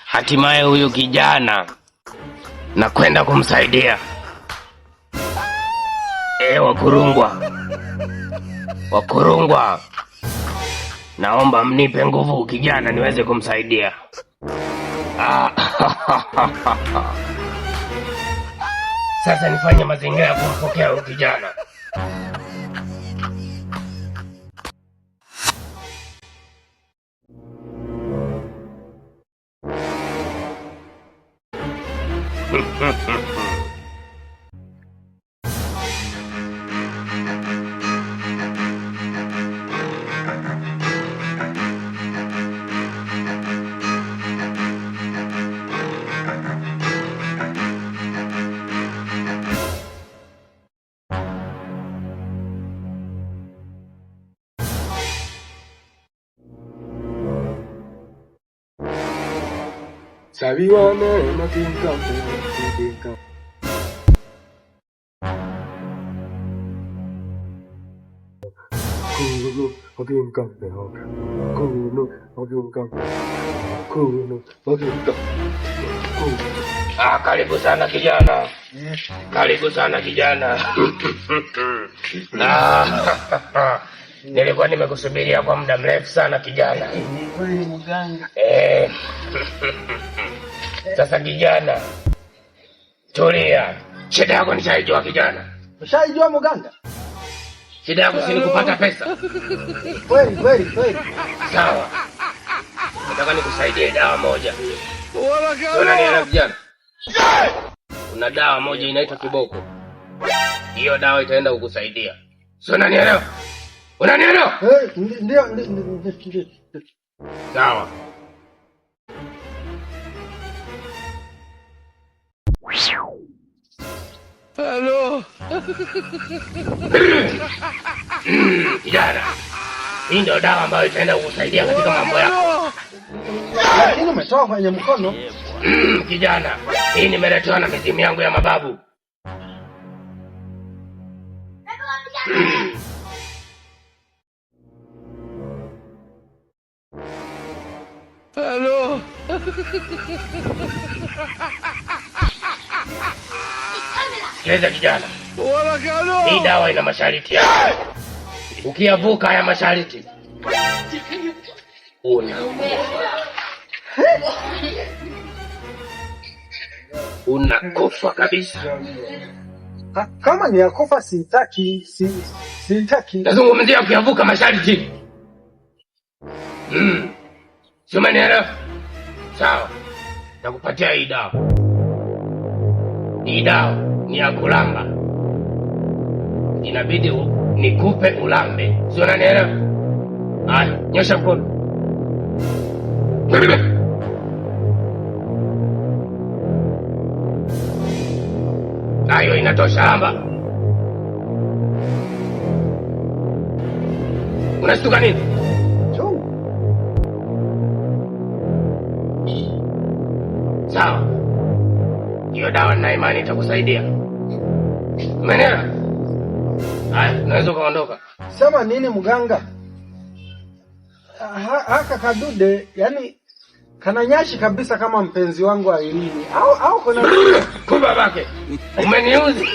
Hatimaye huyu kijana na kwenda kumsaidia. Wakurungwa, naomba mnipe nguvu kijana niweze kumsaidia. Sasa nifanye mazingira ya kumpokea huyu kijana. Sabiwane makinka makinka. Kuno makinka makinka. Kuno makinka. Kuno makinka. Karibu sana kijana. Karibu sana kijana. Nilikuwa nimekusubiria kwa muda mrefu sana kijana. Ni kweli mganga. Sasa kijana, tulia. Shida yako nishaijua kijana. Ushaijua mganga? Shida yako si kupata pesa. Kweli. Sawa. Nataka nikusaidie dawa moja. Unanielewa kijana? Kuna dawa moja inaitwa kiboko. Hiyo dawa itaenda kukusaidia. Sio, unanielewa? Unanielewa? Ndio. Sawa. Hello. Kijana, hii ndio dawa ambayo itaenda kukusaidia katika mambo yako. Lakini umetoa kwenye mkono. Kijana, hii nimeletewa na mizimu yangu ya mababu. Hello. Sikiliza kijana, hii dawa ina masharti yake. Ukiyavuka haya masharti unakufa kabisa. Kama ni yakufa sitaki. Nazungumzia ukiyavuka masharti. Sio, umenielewa? Sawa. Nakupatia hii dawa. Hii dawa ni ya kulamba. Inabidi nikupe ulambe. Sio, unanielewa? Haya, nyosha mkono. Hayo inatosha lamba. Unashtuka nini? Sawa. Hiyo dawa na imani itakusaidia. Umeelewa? Haya, unaweza kuondoka. Sema nini mganga? Haka kadude, yani kana nyashi kabisa kama mpenzi wangu Airini. Au kuna babake. Umeniuzi.